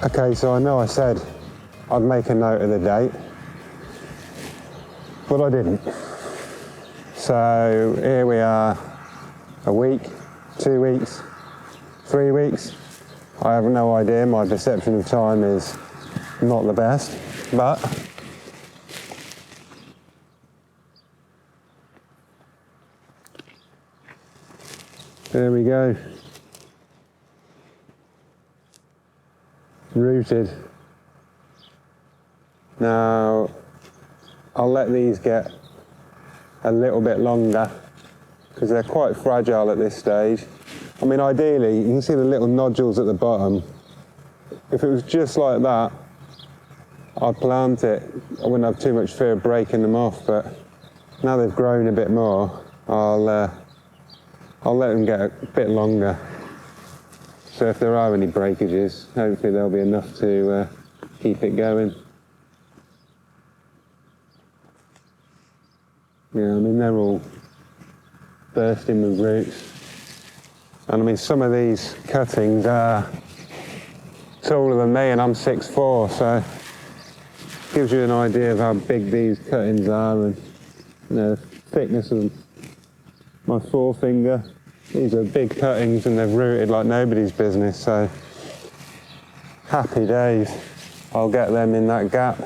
Okay, so I know I said I'd make a note of the date, but I didn't. So here we are, a week, 2 weeks, 3 weeks. I have no idea, my perception of time is not the best, but there we go. Rooted. Now, I'll let these get a little bit longer because they're quite fragile at this stage. I mean, ideally, you can see the little nodules at the bottom. If it was just like that, I'd plant it. I wouldn't have too much fear of breaking them off, but now they've grown a bit more, I'll let them get a bit longer. So if there are any breakages, hopefully there'll be enough to keep it going. Yeah, I mean, they're all bursting with roots. And I mean, some of these cuttings are taller than me, and I'm 6'4", so gives you an idea of how big these cuttings are, and you know, the thickness of my forefinger. These are big cuttings and they've rooted like nobody's business, so happy days. I'll get them in that gap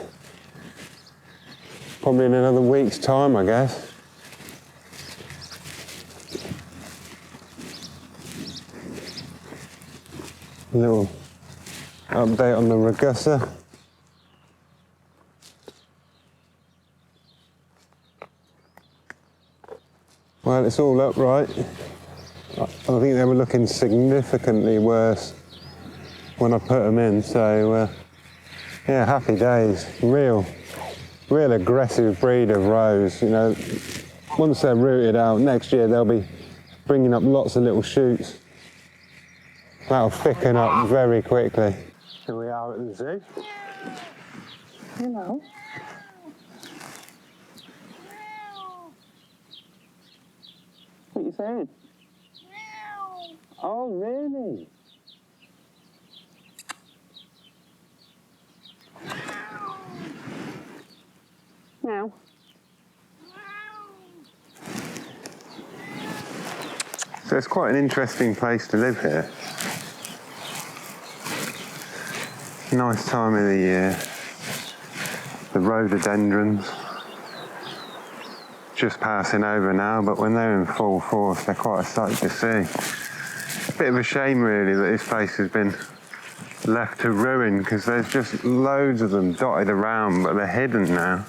probably in another week's time, I guess. A little update on the Ragusa. Well, it's all upright. I think they were looking significantly worse when I put them in, so yeah, happy days. Real aggressive breed of rose. You know, once they're rooted out, next year they'll be bringing up lots of little shoots. That'll thicken up very quickly. Here we are at the zoo. Hello. What you saying? Oh, really? Meow. So it's quite an interesting place to live here. Nice time of the year. The rhododendrons just passing over now, but when they're in full force, they're quite a sight to see. A bit of a shame, really, that this place has been left to ruin, because there's just loads of them dotted around, but they're hidden now.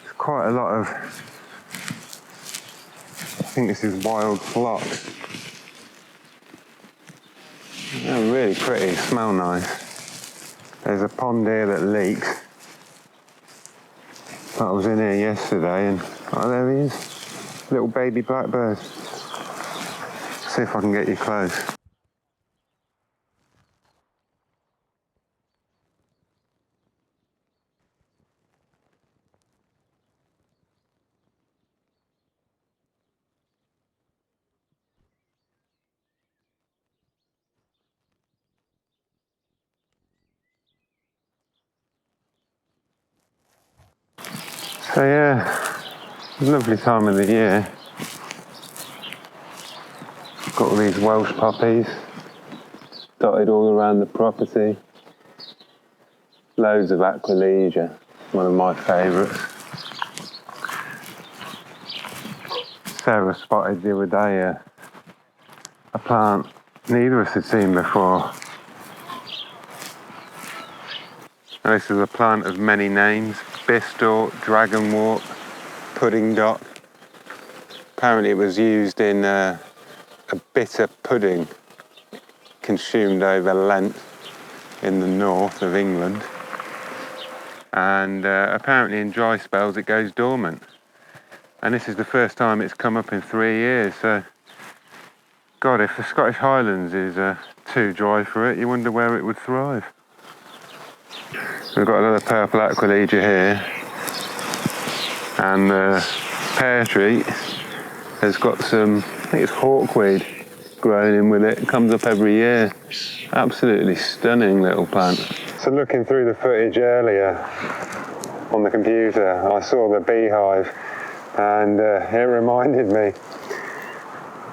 There's quite a lot of, I think this is wild phlox. They're really pretty, smell nice. There's a pond here that leaks. I was in here yesterday and, oh, there he is. Little baby blackbird. See if I can get you close. So yeah, lovely time of the year. Got all these Welsh poppies dotted all around the property. Loads of Aquilegia, one of my favourites. Sarah spotted the other day a plant neither of us had seen before. Now, this is a plant of many names: bistork, dragonwort, pudding dock. Apparently it was used in a bitter pudding consumed over Lent in the north of England. And apparently in dry spells it goes dormant. And this is the first time it's come up in 3 years, so God, if the Scottish Highlands is too dry for it, you wonder where it would thrive. We've got another purple Aquilegia here, and the pear tree has got some, I think it's hawkweed, growing in with it. It comes up every year. Absolutely stunning little plant. So looking through the footage earlier on the computer, I saw the beehive, and it reminded me,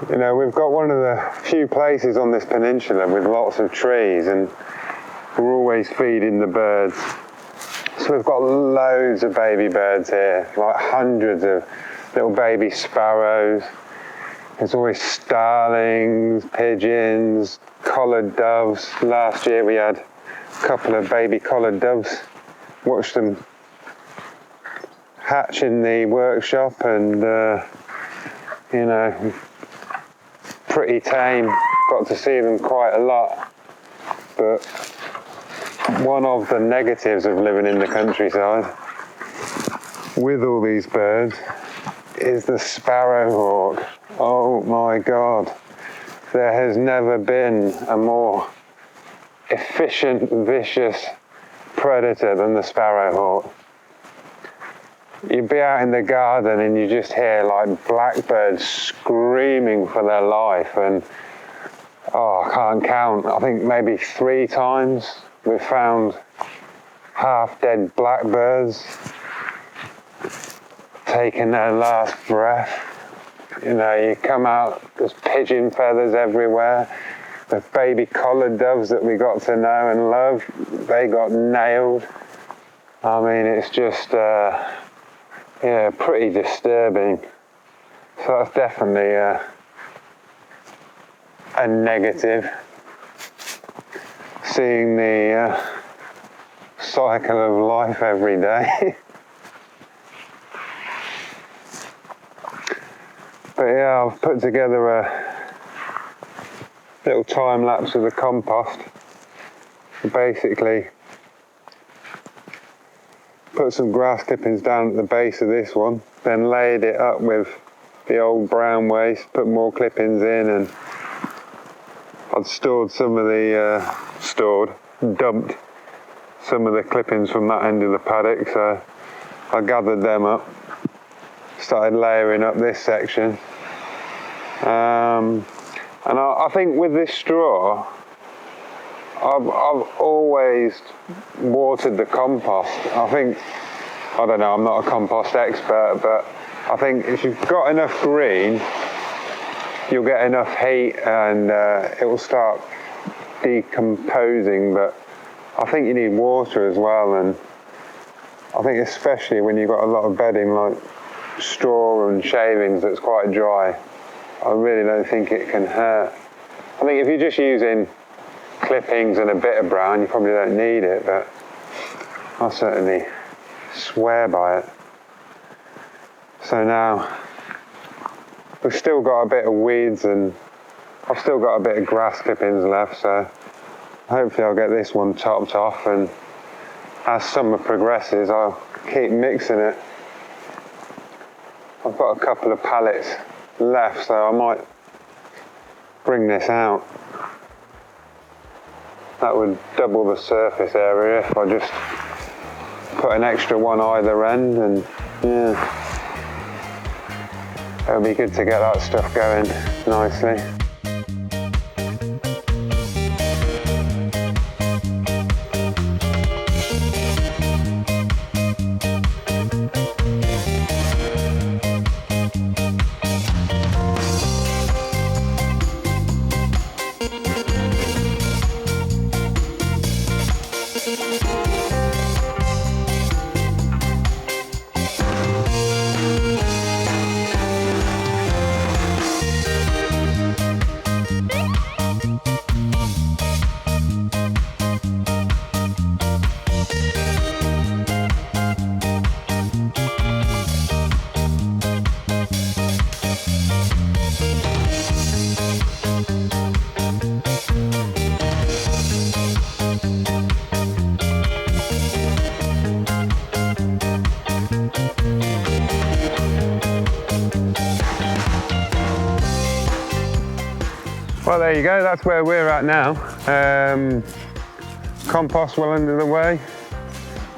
you know, we've got one of the few places on this peninsula with lots of trees, and we're always feeding the birds. So we've got loads of baby birds here, like hundreds of little baby sparrows. There's always starlings, pigeons, collared doves. Last year we had a couple of baby collared doves. Watched them hatch in the workshop, and you know, pretty tame. Got to see them quite a lot. But one of the negatives of living in the countryside with all these birds is the sparrowhawk. Oh my God. There has never been a more efficient, vicious predator than the sparrowhawk. You'd be out in the garden and you just hear like blackbirds screaming for their life, and oh, I can't count. I think maybe 3 times we've found half-dead blackbirds taking their last breath. You know, you come out, there's pigeon feathers everywhere. The baby collared doves that we got to know and love, they got nailed. I mean, it's just, yeah, pretty disturbing. So that's definitely a negative. Seeing the cycle of life every day. But yeah, I've put together a little time lapse of the compost. Basically, put some grass clippings down at the base of this one, then laid it up with the old brown waste, put more clippings in, and I'd dumped some of the clippings from that end of the paddock, so I gathered them up, started layering up this section. And I think with this straw, I've always watered the compost. I don't know, I'm not a compost expert, but I think if you've got enough green, you'll get enough heat and it will start decomposing. But I think you need water as well, and I think especially when you've got a lot of bedding like straw and shavings that's quite dry, I really don't think it can hurt. I think if you're just using clippings and a bit of brown, you probably don't need it, but I certainly swear by it. So now we've still got a bit of weeds, and I've still got a bit of grass clippings left, so hopefully I'll get this one topped off, and as summer progresses I'll keep mixing it. I've got a couple of pallets left, so I might bring this out. That would double the surface area if I just put an extra one either end, and yeah, it'll be good to get that stuff going nicely. Well, there you go, that's where we're at now. Compost well under the way.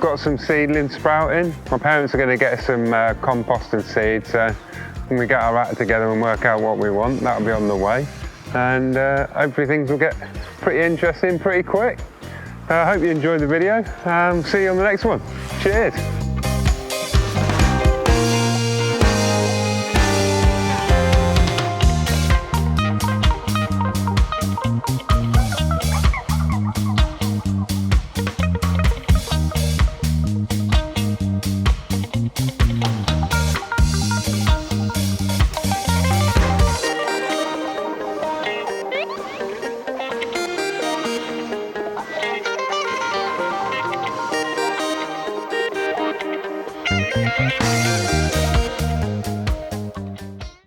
Got some seedlings sprouting. My parents are going to get some compost and seeds, so when we get our act together and work out what we want, that'll be on the way. and hopefully things will get pretty interesting pretty quick. I hope you enjoyed the video. See you on the next one. Cheers.